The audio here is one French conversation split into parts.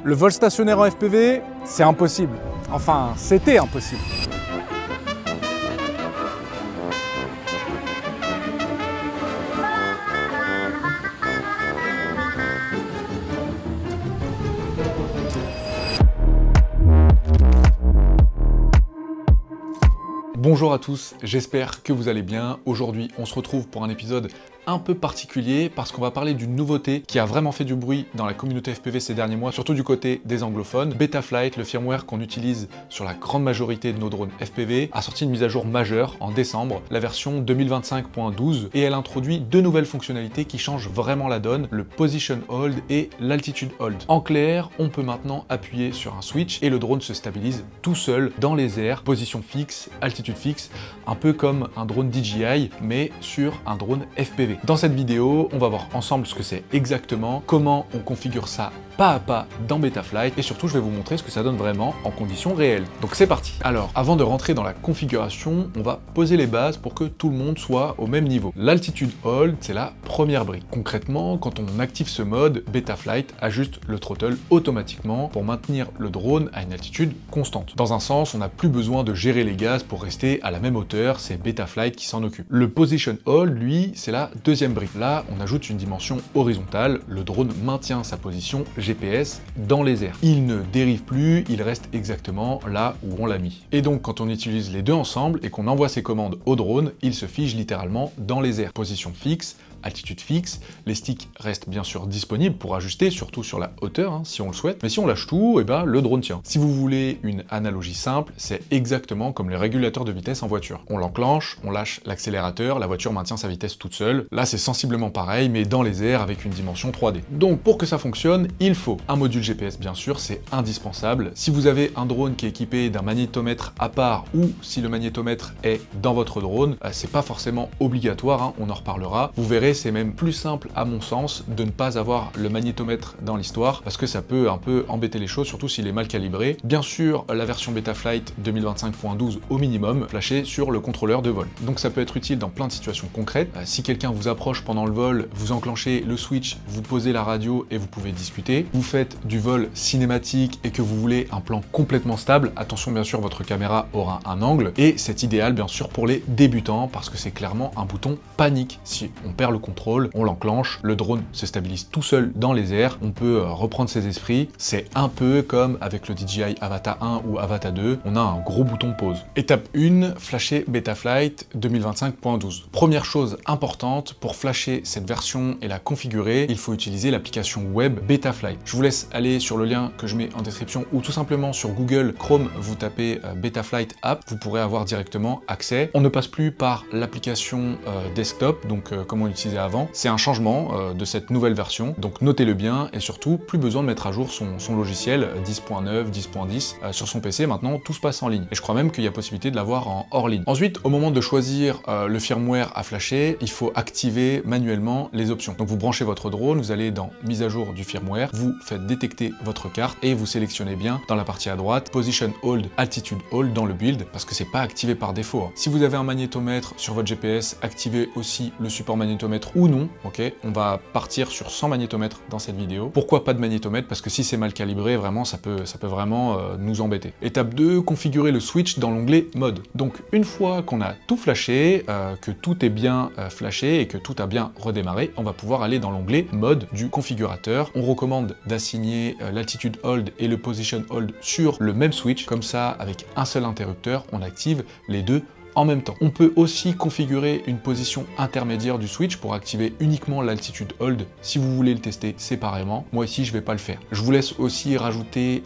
Le vol stationnaire en FPV, c'est impossible. Enfin, c'était impossible. Bonjour à tous, j'espère que vous allez bien. Aujourd'hui, on se retrouve pour un épisode un peu particulier parce qu'on va parler d'une nouveauté qui a vraiment fait du bruit dans la communauté FPV ces derniers mois, surtout du côté des anglophones. Betaflight, le firmware qu'on utilise sur la grande majorité de nos drones FPV, a sorti une mise à jour majeure en décembre, la version 2025.12, et elle introduit deux nouvelles fonctionnalités qui changent vraiment la donne, le Position Hold et l'Altitude Hold. En clair, on peut maintenant appuyer sur un switch et le drone se stabilise tout seul dans les airs, position fixe, altitude fixe, un peu comme un drone DJI, mais sur un drone FPV. Dans cette vidéo, on va voir ensemble ce que c'est exactement, comment on configure ça pas à pas dans Betaflight, et surtout je vais vous montrer ce que ça donne vraiment en conditions réelles. Donc c'est parti. Alors, avant de rentrer dans la configuration, on va poser les bases pour que tout le monde soit au même niveau. L'Altitude Hold, c'est la première brique. Concrètement, quand on active ce mode, Betaflight ajuste le throttle automatiquement pour maintenir le drone à une altitude constante. Dans un sens, on n'a plus besoin de gérer les gaz pour rester à la même hauteur, c'est Betaflight qui s'en occupe. Le Position Hold, lui, c'est la deuxième brique. Là, on ajoute une dimension horizontale, le drone maintient sa position GPS dans les airs. Il ne dérive plus, il reste exactement là où on l'a mis. Et donc, quand on utilise les deux ensemble et qu'on envoie ces commandes au drone, il se fige littéralement dans les airs. Position fixe, altitude fixe, les sticks restent bien sûr disponibles pour ajuster, surtout sur la hauteur, si on le souhaite, mais si on lâche tout, et ben le drone tient. Si vous voulez une analogie simple, c'est exactement comme les régulateurs de vitesse en voiture. On l'enclenche, on lâche l'accélérateur, la voiture maintient sa vitesse toute seule. Là, c'est sensiblement pareil, mais dans les airs avec une dimension 3D. Donc, pour que ça fonctionne, il faut un module GPS, bien sûr, c'est indispensable. Si vous avez un drone qui est équipé d'un magnétomètre à part, ou si le magnétomètre est dans votre drone, c'est pas forcément obligatoire, on en reparlera. Vous verrez, c'est même plus simple à mon sens de ne pas avoir le magnétomètre dans l'histoire parce que ça peut un peu embêter les choses, surtout s'il est mal calibré. Bien sûr, la version Betaflight 2025.12 au minimum, flashée sur le contrôleur de vol. Donc ça peut être utile dans plein de situations concrètes. Si quelqu'un vous approche pendant le vol, vous enclenchez le switch, vous posez la radio et vous pouvez discuter. Vous faites du vol cinématique et que vous voulez un plan complètement stable, attention bien sûr, votre caméra aura un angle et c'est idéal bien sûr pour les débutants parce que c'est clairement un bouton panique. Si on perd le contrôle, on l'enclenche, le drone se stabilise tout seul dans les airs, on peut reprendre ses esprits, c'est un peu comme avec le DJI Avata 1 ou Avata 2, on a un gros bouton pause. Étape 1, flasher Betaflight 2025.12. Première chose importante, pour flasher cette version et la configurer, il faut utiliser l'application web Betaflight. Je vous laisse aller sur le lien que je mets en description ou tout simplement sur Google Chrome, vous tapez Betaflight App, vous pourrez avoir directement accès. On ne passe plus par l'application desktop, donc comme on l'utilisait avant. C'est un changement de cette nouvelle version, donc notez-le bien et surtout, plus besoin de mettre à jour son logiciel 10.9, 10.10 sur son PC. Maintenant, tout se passe en ligne. Et je crois même qu'il y a possibilité de l'avoir en hors ligne. Ensuite, au moment de choisir le firmware à flasher, il faut activer manuellement les options. Donc vous branchez votre drone, vous allez dans mise à jour du firmware, vous faites détecter votre carte et vous sélectionnez bien dans la partie à droite Position Hold, Altitude Hold dans le build parce que c'est pas activé par défaut. Si vous avez un magnétomètre sur votre GPS, activez aussi le support magnétomètre ou non, ok, on va partir sur 100 magnétomètres dans cette vidéo. Pourquoi pas de magnétomètre? Parce que si c'est mal calibré, vraiment, ça peut vraiment nous embêter. Étape 2, configurer le switch dans l'onglet mode. Donc une fois qu'on a tout flashé, que tout est bien flashé et que tout a bien redémarré, on va pouvoir aller dans l'onglet mode du configurateur. On recommande d'assigner l'altitude hold et le position hold sur le même switch, comme ça, avec un seul interrupteur, on active les deux en même temps. On peut aussi configurer une position intermédiaire du switch pour activer uniquement l'altitude hold si vous voulez le tester séparément. Moi ici je vais pas le faire. Je vous laisse aussi rajouter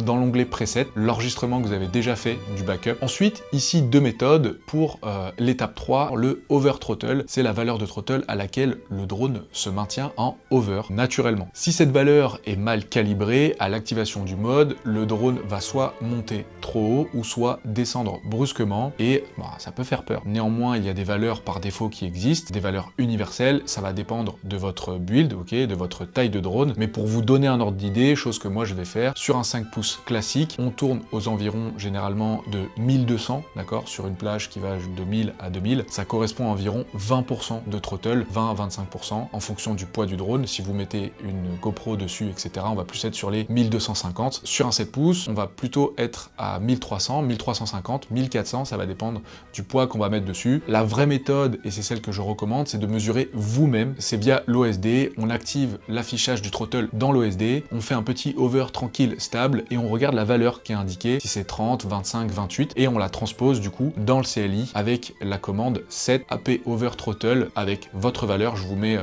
dans l'onglet preset l'enregistrement que vous avez déjà fait du backup. Ensuite ici deux méthodes pour l'étape 3, le over throttle, c'est la valeur de throttle à laquelle le drone se maintient en over naturellement. Si cette valeur est mal calibrée, à l'activation du mode, le drone va soit monter trop haut ou soit descendre brusquement et bah, ça peut faire peur. Néanmoins, il y a des valeurs par défaut qui existent, des valeurs universelles, ça va dépendre de votre build, ok, de votre taille de drone, mais pour vous donner un ordre d'idée, chose que moi je vais faire, sur un 5 pouces classique, on tourne aux environs généralement de 1200, d'accord, sur une plage qui va de 1000 à 2000, ça correspond à environ 20% de throttle, 20 à 25% en fonction du poids du drone. Si vous mettez une GoPro dessus, etc., on va plus être sur les 1250. Sur un 7 pouces, on va plutôt être à 1300, 1350, 1400, ça va dépendre du poids qu'on va mettre dessus. La vraie méthode, et c'est celle que je recommande, c'est de mesurer vous-même. C'est via l'OSD, on active l'affichage du throttle dans l'OSD, on fait un petit hover tranquille, stable, et on regarde la valeur qui est indiquée, si c'est 30, 25, 28, et on la transpose du coup dans le CLI avec la commande set AP over throttle avec votre valeur. Je vous mets,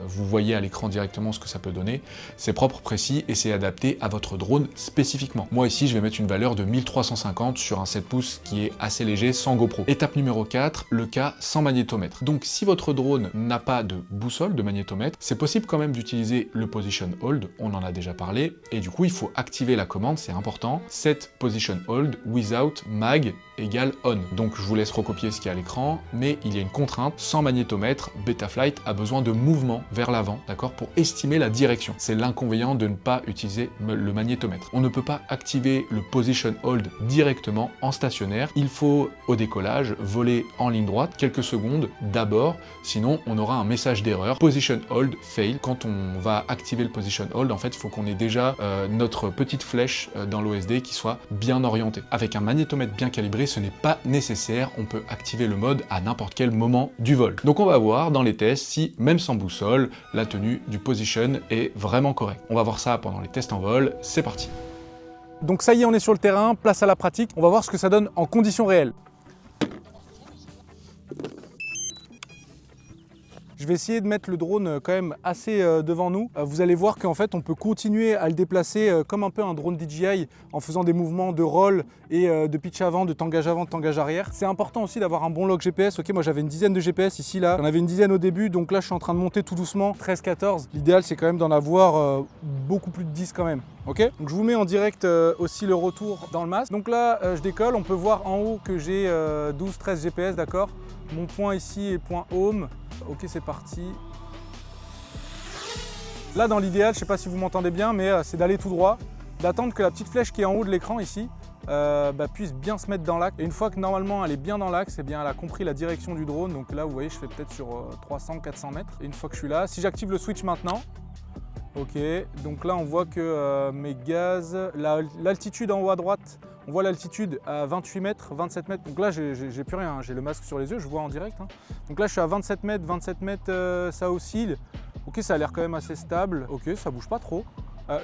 vous voyez à l'écran directement ce que ça peut donner. C'est propre, précis, et c'est adapté à votre drone spécifiquement. Moi ici, je vais mettre une valeur de 1350 sur un 7 pouces qui est assez léger, sans GoPro. Étape numéro 4, le cas sans magnétomètre. Donc si votre drone n'a pas de boussole, de magnétomètre, c'est possible quand même d'utiliser le position hold, on en a déjà parlé, et du coup il faut activer la commande, c'est important, set position hold without mag égale on. Donc je vous laisse recopier ce qu'il y a à l'écran, mais il y a une contrainte, sans magnétomètre, Betaflight a besoin de mouvement vers l'avant, d'accord, pour estimer la direction. C'est l'inconvénient de ne pas utiliser le magnétomètre. On ne peut pas activer le position hold directement en stationnaire, il faut au décollage voler en ligne droite quelques secondes d'abord, sinon on aura un message d'erreur, position hold fail. Quand on va activer le position hold, en fait il faut qu'on ait déjà notre petite flèche dans l'OSD qui soit bien orientée. Avec un magnétomètre bien calibré, ce n'est pas nécessaire, on peut activer le mode à n'importe quel moment du vol. Donc on va voir dans les tests si, même sans boussole, la tenue du position est vraiment correcte. On va voir ça pendant les tests en vol, c'est parti. Donc ça y est, on est sur le terrain, place à la pratique. On va voir ce que ça donne en conditions réelles. Je vais essayer de mettre le drone quand même assez devant nous. Vous allez voir qu'en fait on peut continuer à le déplacer comme un peu un drone DJI en faisant des mouvements de roll et de pitch avant, de tangage avant, de tangage arrière. C'est important aussi d'avoir un bon log GPS. Ok, moi j'avais une dizaine de GPS ici là. J'en avais une dizaine au début, donc là je suis en train de monter tout doucement, 13-14. L'idéal c'est quand même d'en avoir beaucoup plus de 10 quand même. Ok, donc je vous mets en direct aussi le retour dans le masque. Donc là je décolle, on peut voir en haut que j'ai 12-13 GPS, d'accord. Mon point ici est point home. Ok, c'est parti. Là, dans l'idéal, je ne sais pas si vous m'entendez bien, mais c'est d'aller tout droit, d'attendre que la petite flèche qui est en haut de l'écran ici puisse bien se mettre dans l'axe. Et une fois que normalement elle est bien dans l'axe, eh bien, elle a compris la direction du drone. Donc là, vous voyez, je fais peut-être sur 300-400 mètres. Et une fois que je suis là, si j'active le switch maintenant, ok, donc là on voit que mes gaz, l'altitude en haut à droite, on voit l'altitude à 28 mètres, 27 mètres. Donc là j'ai plus rien, j'ai le masque sur les yeux, je vois en direct. Hein. Donc là je suis à 27 mètres, ça oscille. Ok, ça a l'air quand même assez stable. Ok, ça bouge pas trop.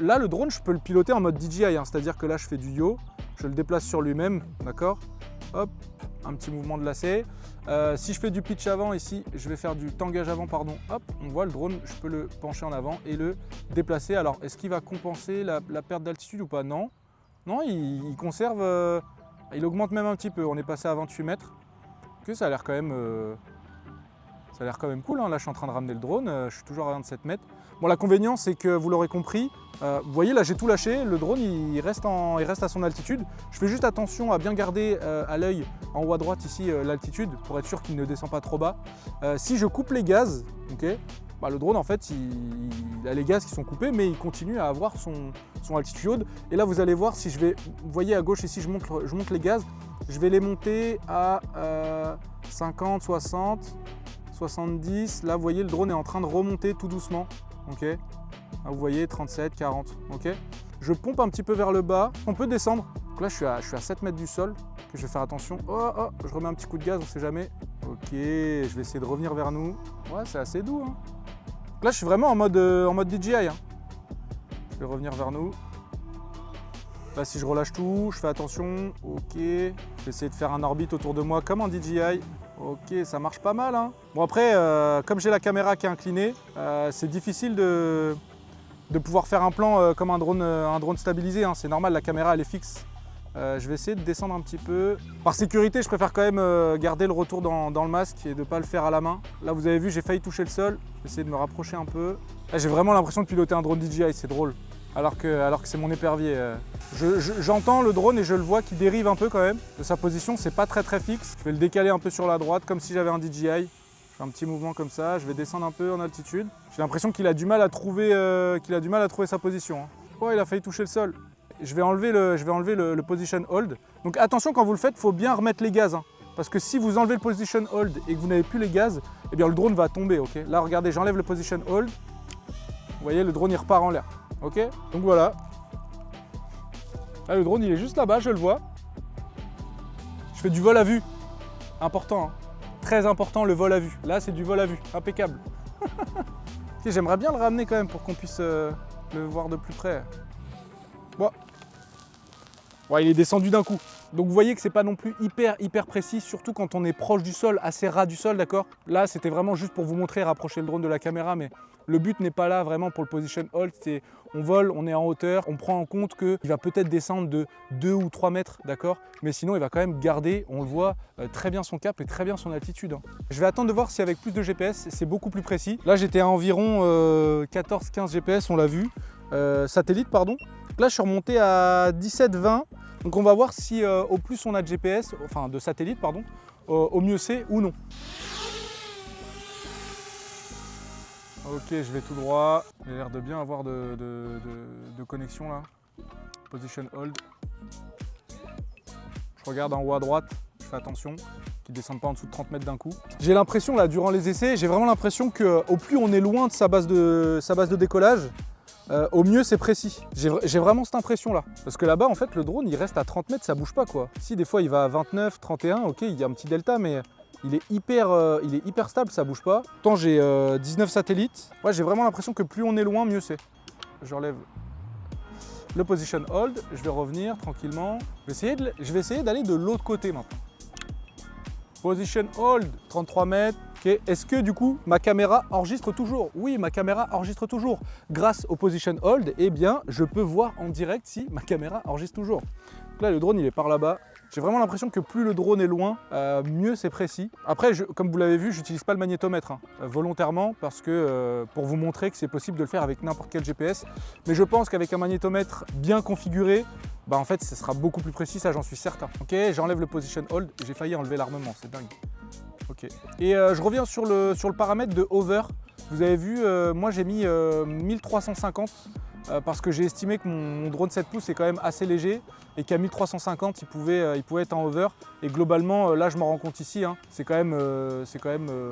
Là le drone je peux le piloter en mode DJI, hein, c'est-à-dire que là je fais du yaw, je le déplace sur lui-même, d'accord. Hop, un petit mouvement de lacet. Si je fais du pitch avant ici, je vais faire du tangage avant, pardon. Hop, on voit le drone, je peux le pencher en avant et le déplacer. Alors, est-ce qu'il va compenser la perte d'altitude ou pas? Non. Non, il conserve, il augmente même un petit peu. On est passé à 28 mètres. Ok, ça a l'air quand même, cool. Hein. Là, je suis en train de ramener le drone, je suis toujours à 27 mètres. Bon, l'inconvénient, c'est que vous l'aurez compris, vous voyez, là, j'ai tout lâché. Le drone, il reste à son altitude. Je fais juste attention à bien garder à l'œil en haut à droite ici l'altitude pour être sûr qu'il ne descend pas trop bas. Si je coupe les gaz, ok, le drone en fait il a les gaz qui sont coupés mais il continue à avoir son altitude. Et là vous allez voir, si je vais, vous voyez à gauche ici je monte les gaz, je vais les monter à 50, 60, 70. Là vous voyez le drone est en train de remonter tout doucement. Ok, là, vous voyez 37, 40. Ok, je pompe un petit peu vers le bas, on peut descendre. Donc là je suis à 7 mètres du sol. Je vais faire attention. Oh, je remets un petit coup de gaz, on sait jamais. Ok, je vais essayer de revenir vers nous. Ouais, c'est assez doux. Hein. Donc là, je suis vraiment en mode DJI. Hein. Je vais revenir vers nous. Là, si je relâche tout, je fais attention. Ok, je vais essayer de faire un orbite autour de moi comme en DJI. Ok, ça marche pas mal. Hein. Bon après, comme j'ai la caméra qui est inclinée, c'est difficile de pouvoir faire un plan comme un drone stabilisé. Hein. C'est normal, la caméra elle est fixe. Je vais essayer de descendre un petit peu. Par sécurité, je préfère quand même garder le retour dans le masque et de ne pas le faire à la main. Là, vous avez vu, j'ai failli toucher le sol. Je vais essayer de me rapprocher un peu. Là, j'ai vraiment l'impression de piloter un drone DJI, c'est drôle. alors que c'est mon épervier. J'entends le drone et je le vois qui dérive un peu quand même de sa position, c'est pas très fixe. Je vais le décaler un peu sur la droite comme si j'avais un DJI. Je fais un petit mouvement comme ça, je vais descendre un peu en altitude. J'ai l'impression qu'il a du mal à trouver, sa position. Hein. Oh, il a failli toucher le sol. Je vais enlever le position hold. Donc attention quand vous le faites, il faut bien remettre les gaz. Hein. Parce que si vous enlevez le position hold et que vous n'avez plus les gaz, eh bien le drone va tomber. Ok. Là regardez, j'enlève le position hold. Vous voyez, le drone il repart en l'air. Ok. Donc voilà. Là le drone il est juste là-bas, je le vois. Je fais du vol à vue. Important. Hein. Très important le vol à vue. Là c'est du vol à vue. Impeccable. J'aimerais bien le ramener quand même pour qu'on puisse le voir de plus près. Bon. Ouais, il est descendu d'un coup. Donc vous voyez que c'est pas non plus hyper précis, surtout quand on est proche du sol, assez ras du sol, d'accord? Là, c'était vraiment juste pour vous montrer, rapprocher le drone de la caméra, mais le but n'est pas là vraiment pour le position hold. C'est on vole, on est en hauteur, on prend en compte qu'il va peut-être descendre de 2 ou 3 mètres, d'accord? Mais sinon, il va quand même garder, on le voit, très bien son cap et très bien son altitude. Hein. Je vais attendre de voir si avec plus de GPS, c'est beaucoup plus précis. Là, j'étais à environ 14-15 GPS, on l'a vu, satellite, pardon. Là, je suis remonté à 17-20. Donc on va voir si au plus on a de GPS, enfin de satellite pardon, au mieux c'est ou non. Ok, je vais tout droit. Il a l'air de bien avoir de connexion là. Position hold. Je regarde en haut à droite, je fais attention qu'il ne descende pas en dessous de 30 mètres d'un coup. J'ai l'impression là, durant les essais, j'ai vraiment l'impression qu'au plus on est loin de sa base de décollage, au mieux c'est précis. J'ai vraiment cette impression là. Parce que là-bas en fait le drone il reste à 30 mètres, ça bouge pas quoi. Si des fois il va à 29, 31, ok il y a un petit delta mais il est hyper stable, ça bouge pas. Pourtant j'ai 19 satellites. Ouais, j'ai vraiment l'impression que plus on est loin, mieux c'est. J'enlève le position hold, je vais revenir tranquillement. Je vais essayer d'aller de l'autre côté maintenant. Position hold, 33 mètres. Okay. Est-ce que du coup ma caméra enregistre toujours? Oui, ma caméra enregistre toujours. Grâce au position hold, eh bien je peux voir en direct si ma caméra enregistre toujours. Donc là le drone il est par là-bas. J'ai vraiment l'impression que plus le drone est loin, mieux c'est précis. Après, comme vous l'avez vu, je n'utilise pas le magnétomètre volontairement parce que pour vous montrer que c'est possible de le faire avec n'importe quel GPS. Mais je pense qu'avec un magnétomètre bien configuré, bah en fait ce sera beaucoup plus précis, ça j'en suis certain. Ok, j'enlève le position hold, j'ai failli enlever l'armement, c'est dingue. Ok. Et je reviens sur le paramètre de hover. Vous avez vu, moi j'ai mis 1350 parce que j'ai estimé que mon drone 7 pouces est quand même assez léger et qu'à 1350 il pouvait être en hover. Et globalement, là je m'en rends compte ici, hein, c'est quand même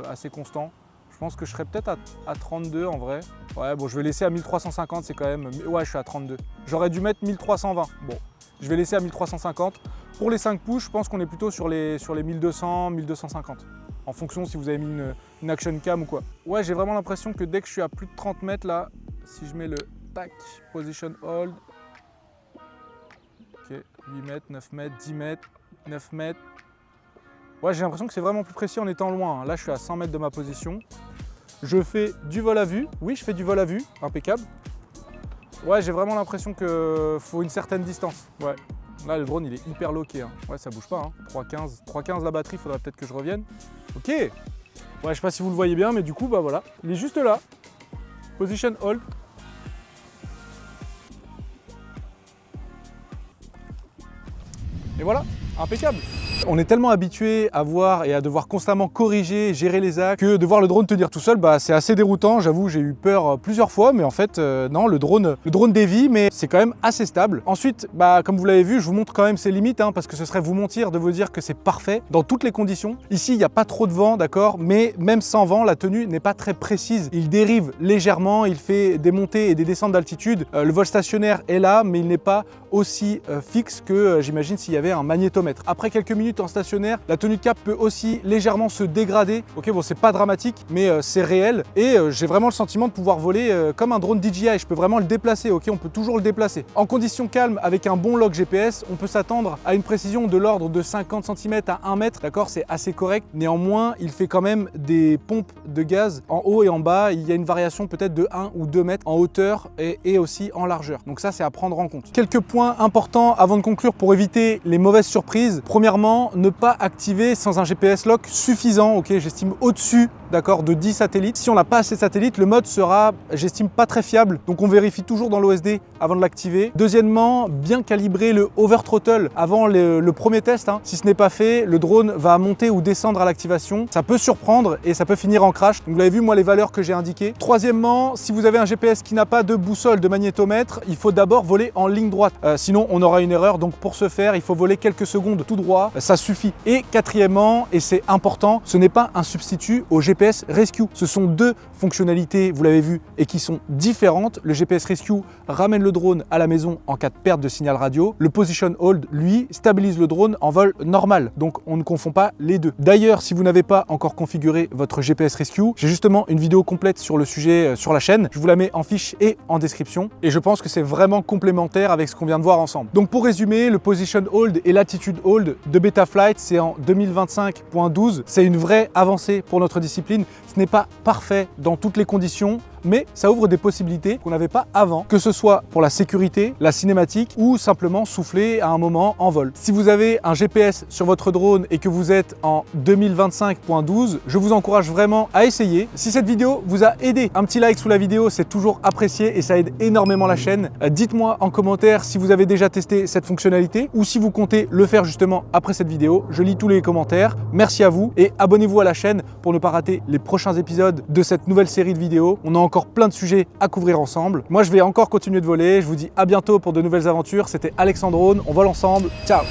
assez constant. Je pense que je serais peut-être à 32 en vrai. Ouais, bon, je vais laisser à 1350, c'est quand même... Ouais, je suis à 32. J'aurais dû mettre 1320. Bon, je vais laisser à 1350. Pour les 5 pouces, je pense qu'on est plutôt sur les 1200, 1250. En fonction si vous avez mis une action cam ou quoi. Ouais, j'ai vraiment l'impression que dès que je suis à plus de 30 mètres là, si je mets le tac, position hold. Ok, 8 mètres, 9 mètres, 10 mètres, 9 mètres. Ouais, j'ai l'impression que c'est vraiment plus précis en étant loin. Hein. Là, je suis à 100 mètres de ma position. Je fais du vol à vue. Oui, je fais du vol à vue, impeccable. Ouais, j'ai vraiment l'impression qu'il faut une certaine distance. Ouais. Là, le drone, il est hyper loqué. Hein. Ouais, ça bouge pas. Hein. 3,15 la batterie, il faudra peut-être que je revienne. Ok. Ouais, je sais pas si vous le voyez bien, mais du coup, bah voilà. Il est juste là. Position hold. Et voilà, impeccable. On est tellement habitué à voir et à devoir constamment corriger, gérer les axes, que de voir le drone tenir tout seul, bah, c'est assez déroutant. J'avoue, j'ai eu peur plusieurs fois, mais en fait, non, le drone dévie, mais c'est quand même assez stable. Ensuite, bah, comme vous l'avez vu, je vous montre quand même ses limites, hein, parce que ce serait vous mentir de vous dire que c'est parfait dans toutes les conditions. Ici, il n'y a pas trop de vent, d'accord, mais même sans vent, la tenue n'est pas très précise. Il dérive légèrement, il fait des montées et des descentes d'altitude. Le vol stationnaire est là, mais il n'est pas aussi fixe que j'imagine s'il y avait un magnétomètre. Après quelques minutes en stationnaire, la tenue de cap peut aussi légèrement se dégrader. Ok, bon, c'est pas dramatique, mais c'est réel. Et j'ai vraiment le sentiment de pouvoir voler comme un drone DJI. Je peux vraiment le déplacer, ok, on peut toujours le déplacer. En conditions calmes, avec un bon log GPS, on peut s'attendre à une précision de l'ordre de 50 cm à 1 mètre. D'accord, c'est assez correct. Néanmoins, il fait quand même des pompes de gaz en haut et en bas. Il y a une variation peut-être de 1 ou 2 mètres en hauteur et aussi en largeur. Donc ça, c'est à prendre en compte. Quelques points importants avant de conclure pour éviter les mauvaises surprises. Premièrement, ne pas activer sans un GPS lock suffisant, ok, j'estime au-dessus d'accord, de 10 satellites. Si on n'a pas assez de satellites, le mode sera, j'estime, pas très fiable. Donc on vérifie toujours dans l'OSD avant de l'activer. Deuxièmement, bien calibrer le over throttle avant le premier test. Si ce n'est pas fait, le drone va monter ou descendre à l'activation. Ça peut surprendre et ça peut finir en crash. Donc vous l'avez vu, moi, les valeurs que j'ai indiquées. Troisièmement, si vous avez un GPS qui n'a pas de boussole, de magnétomètre, il faut d'abord voler en ligne droite. Sinon, on aura une erreur. Donc pour ce faire, il faut voler quelques secondes tout droit. Ça suffit. Et quatrièmement, et c'est important, ce n'est pas un substitut au GPS Rescue. Ce sont deux fonctionnalités, vous l'avez vu, et qui sont différentes. Le GPS Rescue ramène le drone à la maison en cas de perte de signal radio. Le Position Hold, lui, stabilise le drone en vol normal. Donc on ne confond pas les deux. D'ailleurs, si vous n'avez pas encore configuré votre GPS Rescue, j'ai justement une vidéo complète sur le sujet sur la chaîne. Je vous la mets en fiche et en description. Et je pense que c'est vraiment complémentaire avec ce qu'on vient de voir ensemble. Donc pour résumer, le Position Hold et l'Attitude Hold de Betaflight, c'est en 2025.12. C'est une vraie avancée pour notre discipline. Ce n'est pas parfait dans toutes les conditions, mais ça ouvre des possibilités qu'on n'avait pas avant, que ce soit pour la sécurité, la cinématique ou simplement souffler à un moment en vol. Si vous avez un GPS sur votre drone et que vous êtes en 2025.12, je vous encourage vraiment à essayer. Si cette vidéo vous a aidé, un petit like sous la vidéo, c'est toujours apprécié et ça aide énormément la chaîne. Dites-moi en commentaire si vous avez déjà testé cette fonctionnalité ou si vous comptez le faire justement après cette vidéo. Je lis tous les commentaires. Merci à vous et abonnez-vous à la chaîne pour ne pas rater les prochains épisodes de cette nouvelle série de vidéos. On a encore plein de sujets à couvrir ensemble. Moi, je vais encore continuer de voler. Je vous dis à bientôt pour de nouvelles aventures. C'était Alexandrone. On vole ensemble. Ciao!